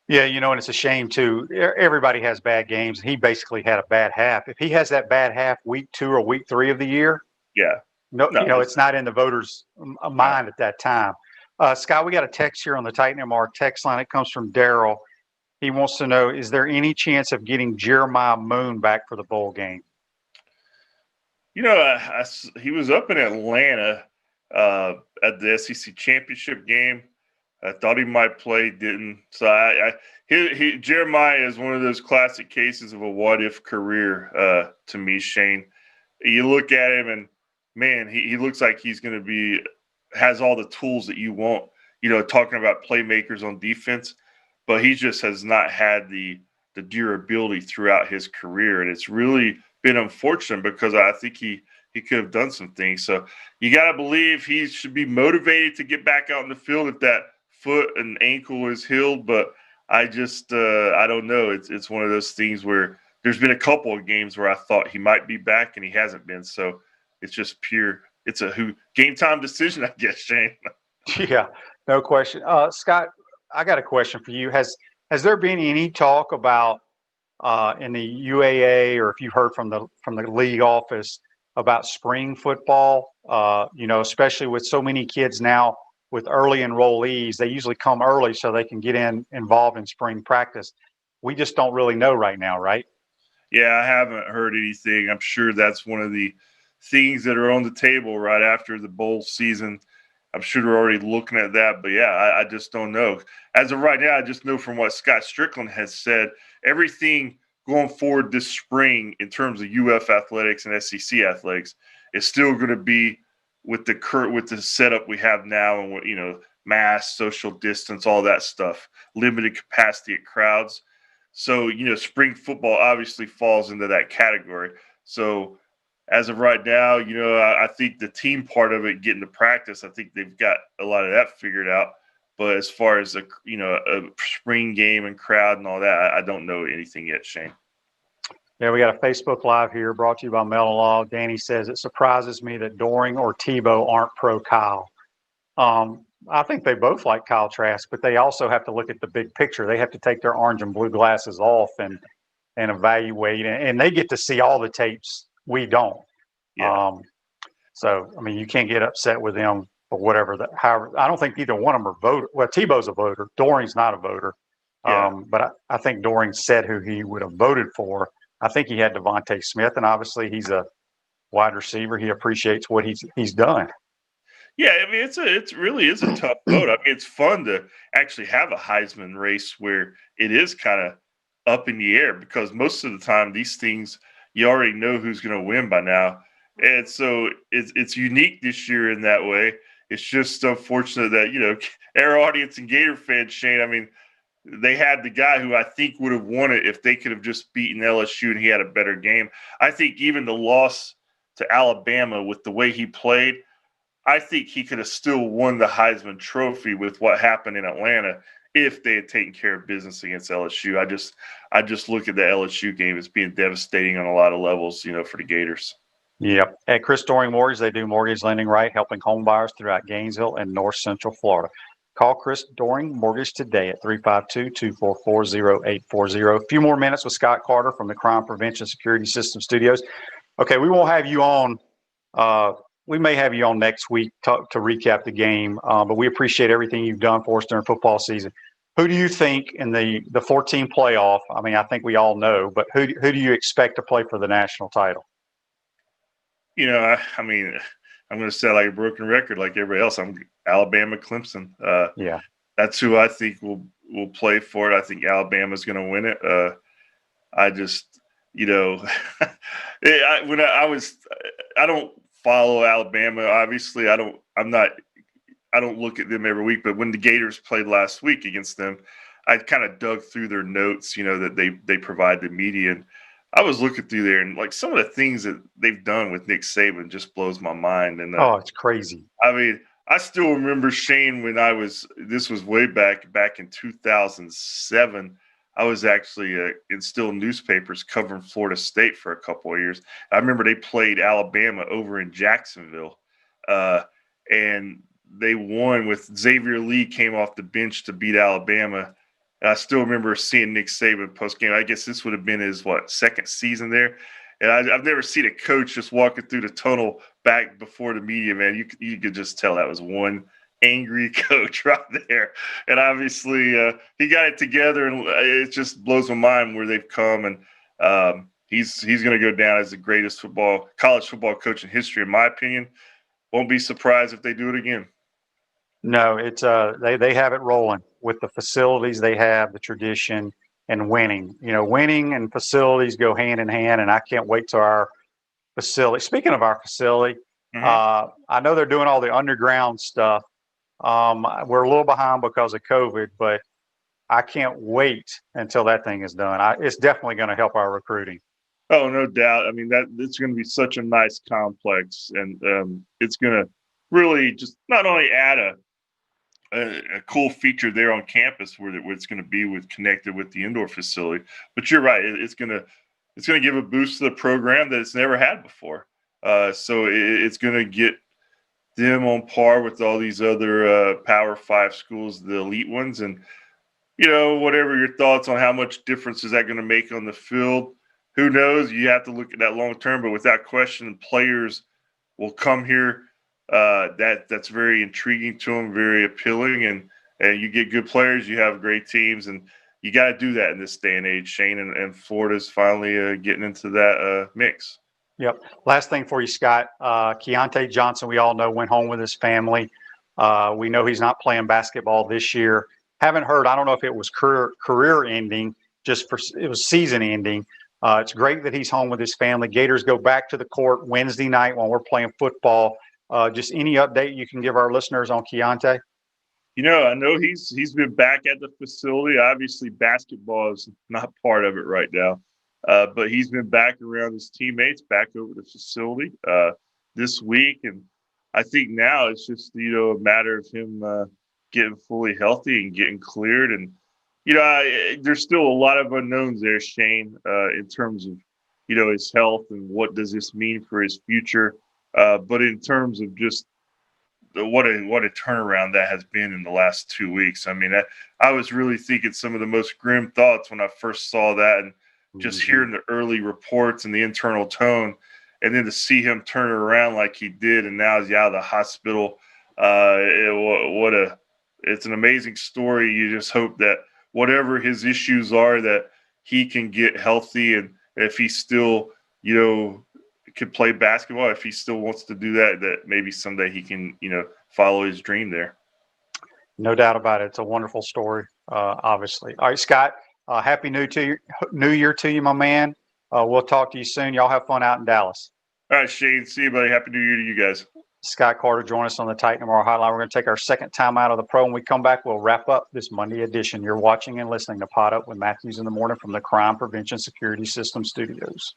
Yeah, and it's a shame too. Everybody has bad games. He basically had a bad half. If he has that bad half week 2 or week 3 of the year, yeah, no, no, it's not in the voters' mind at that time. Scott, we got a text here on the Titan MR text line. It comes from Daryl. He wants to know, is there any chance of getting Jeremiah Moon back for the bowl game? He was up in Atlanta at the SEC championship game. I thought he might play, didn't. So Jeremiah is one of those classic cases of a what if career to me, Shane. You look at him and man, he looks like he's going to has all the tools that you want. Talking about playmakers on defense, but he just has not had the durability throughout his career, and it's really been unfortunate because I think he could have done some things. So you got to believe he should be motivated to get back out in the field if that foot and ankle is healed. But I just I don't know. It's one of those things where there's been a couple of games where I thought he might be back and he hasn't been. So it's just it's a game time decision, I guess, Shane. Yeah, no question. Scott, I got a question for you. Has there been any talk about in the UAA, or if you've heard from the league office about spring football? Especially with so many kids now with early enrollees, they usually come early so they can get involved in spring practice. We just don't really know right now, right? Yeah, I haven't heard anything. I'm sure that's one of the things that are on the table right after the bowl season. I'm sure they're already looking at that, but yeah, I just don't know. As of right now, I just know from what Scott Strickland has said, everything going forward this spring in terms of UF athletics and SEC athletics is still going to be with the setup we have now, and mask, social distance, all that stuff, limited capacity at crowds. So spring football obviously falls into that category. So as of right now, I think the team part of it, getting to practice, I think they've got a lot of that figured out. But as far as a spring game and crowd and all that, I don't know anything yet, Shane. Yeah, we got a Facebook Live here brought to you by Melon Law. Danny says, it surprises me that Doring or Tebow aren't pro Kyle. I think they both like Kyle Trask, but they also have to look at the big picture. They have to take their orange and blue glasses off and evaluate, and they get to see all the tapes. We don't. Yeah. So, I mean, you can't get upset with them for whatever. However, I don't think either one of them are voter. Well, Tebow's a voter. Doring's not a voter. Yeah. But I think Doring said who he would have voted for. I think he had Devontae Smith, and obviously he's a wide receiver. He appreciates what he's done. Yeah, I mean, it really is a tough vote. I mean, it's fun to actually have a Heisman race where it is kind of up in the air, because most of the time these things, you already know who's going to win by now. And so it's unique this year in that way. It's just unfortunate that, our audience and Gator fans, Shane, I mean, they had the guy who I think would have won it if they could have just beaten LSU and he had a better game. I think even the loss to Alabama with the way he played, I think he could have still won the Heisman Trophy with what happened in Atlanta if they had taken care of business against LSU. I just look at the LSU game as being devastating on a lot of levels, for the Gators. Yep. At Chris Doring Mortgage, they do mortgage lending right, helping home buyers throughout Gainesville and North Central Florida. Call Chris Doring Mortgage today at 352-244-0840. A few more minutes with Scott Carter from the Crime Prevention Security System Studios. Okay, we won't have you on. We may have you on next week to recap the game, but we appreciate everything you've done for us during football season. Who do you think in the 14 playoff? I mean, I think we all know, but who do you expect to play for the national title? I mean, I'm going to sound like a broken record like everybody else. I'm Alabama, Clemson. Yeah, that's who I think will play for it. I think Alabama's going to win it. I just, I don't follow Alabama. Obviously, I don't look at them every week. But when the Gators played last week against them, I kind of dug through their notes, that they provide the media. And I was looking through there, and like some of the things that they've done with Nick Saban just blows my mind. And it's crazy. I mean, I still remember, Shane, when this was way back in 2007. I was actually in still newspapers covering Florida State for a couple of years. I remember they played Alabama over in Jacksonville, and they won with Xavier Lee came off the bench to beat Alabama. And I still remember seeing Nick Saban post game. I guess this would have been his second season there. And I've never seen a coach just walking through the tunnel back before the media, man. You could just tell that was one angry coach right there. And obviously he got it together, and it just blows my mind where they've come. And he's going to go down as the greatest college football coach in history, in my opinion. Won't be surprised if they do it again. No, it's they have it rolling with the facilities they have, the tradition, and winning. Winning and facilities go hand in hand, and I can't wait till our facility. Speaking of our facility, I know they're doing all the underground stuff. We're a little behind because of COVID, but I can't wait until that thing is done. It's definitely going to help our recruiting. Oh, no doubt. I mean, it's going to be such a nice complex, and it's going to really just not only add a cool feature there on campus where it's going to be connected with the indoor facility. But you're right; it's going to give a boost to the program that it's never had before. So it's going to get them on par with all these other Power 5 schools, the elite ones. And whatever your thoughts on how much difference is that going to make on the field, who knows? You have to look at that long term. But without question, players will come here. That's very intriguing to them, very appealing, and you get good players, you have great teams, and you got to do that in this day and age, Shane. And Florida's finally getting into that mix. Yep. Last thing for you, Scott. Keontae Johnson, we all know, went home with his family. We know he's not playing basketball this year. Haven't heard. I don't know if it was career ending, it was season ending. It's great that he's home with his family. Gators go back to the court Wednesday night when we're playing football. Just any update you can give our listeners on Keontae? I know he's been back at the facility. Obviously, basketball is not part of it right now, but he's been back around his teammates, back over the facility this week. And I think now it's just, a matter of him getting fully healthy and getting cleared. And, there's still a lot of unknowns there, Shane, in terms of, his health and what does this mean for his future. But in terms of just what a turnaround that has been in the last 2 weeks. I mean, I was really thinking some of the most grim thoughts when I first saw that, and just hearing the early reports and the internal tone, and then to see him turn it around like he did, and now he's out of the hospital. It's an amazing story. You just hope that whatever his issues are, that he can get healthy, and if he still, could play basketball, if he still wants to do that, that maybe someday he can, follow his dream there. No doubt about it. It's a wonderful story, obviously. All right, Scott, happy New Year to you, my man. We'll talk to you soon. Y'all have fun out in Dallas. All right, Shane. See you, buddy. Happy New Year to you guys. Scott Carter, join us on the Titan Tomorrow Hotline. We're going to take our second time out of the pro. When we come back, we'll wrap up this Monday edition. You're watching and listening to Pot Up with Matthews in the Morning from the Crime Prevention Security System Studios.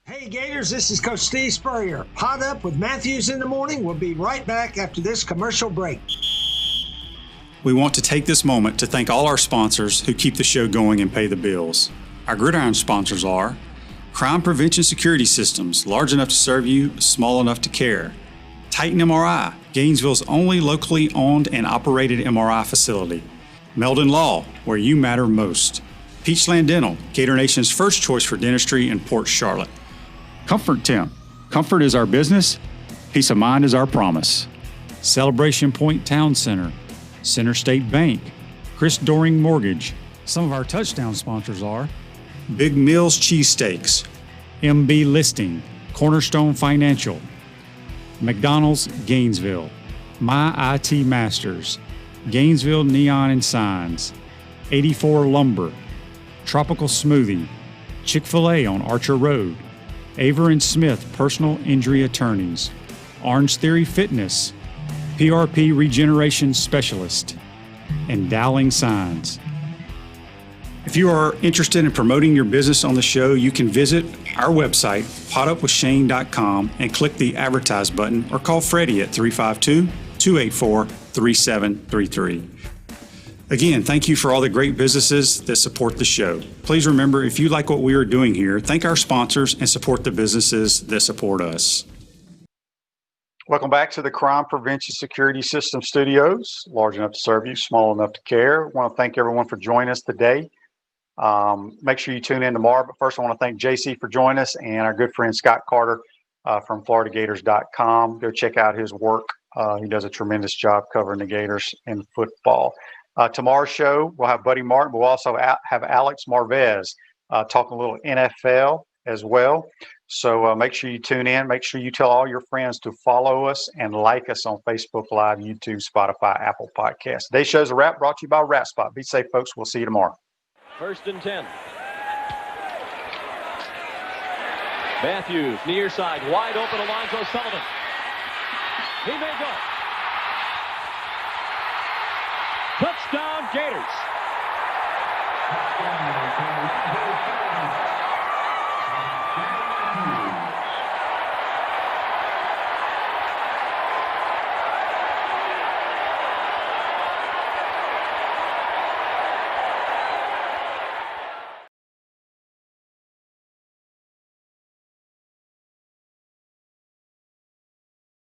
Hey Gators, this is Coach Steve Spurrier. Pot Up with Matthews in the Morning. We'll be right back after this commercial break. We want to take this moment to thank all our sponsors who keep the show going and pay the bills. Our gridiron sponsors are Crime Prevention Security Systems, large enough to serve you, small enough to care. Titan MRI, Gainesville's only locally owned and operated MRI facility. Meldon Law, where you matter most. Peachland Dental, Gator Nation's first choice for dentistry in Port Charlotte. Comfort Temp. Comfort is our business. Peace of mind is our promise. Celebration Point Town Center. Center State Bank. Chris Doring Mortgage. Some of our touchdown sponsors are Big Mills Cheesesteaks. MB Listing. Cornerstone Financial. McDonald's Gainesville. My IT Masters. Gainesville Neon and Signs. 84 Lumber. Tropical Smoothie. Chick-fil-A on Archer Road. Aver and Smith Personal Injury Attorneys, Orange Theory Fitness, PRP Regeneration Specialist, and Dowling Signs. If you are interested in promoting your business on the show, you can visit our website, potupwithshane.com, and click the Advertise button or call Freddie at 352-284-3733. Again, thank you for all the great businesses that support the show. Please remember, if you like what we are doing here, thank our sponsors and support the businesses that support us. Welcome back to the Crime Prevention Security System Studios, large enough to serve you, small enough to care. I want to thank everyone for joining us today. Make sure you tune in tomorrow. But first, I want to thank JC for joining us and our good friend Scott Carter from FloridaGators.com. Go check out his work. He does a tremendous job covering the Gators in football. Tomorrow's show, we'll have Buddy Martin. We'll also have Alex Marvez talking a little NFL as well. So make sure you tune in. Make sure you tell all your friends to follow us and like us on Facebook Live, YouTube, Spotify, Apple Podcasts. Today's show's a wrap, brought to you by Wrap Spot. Be safe, folks. We'll see you tomorrow. 1st and 10. Matthews, near side, wide open, Alonzo Sullivan. He may go. Touchdown, Gators.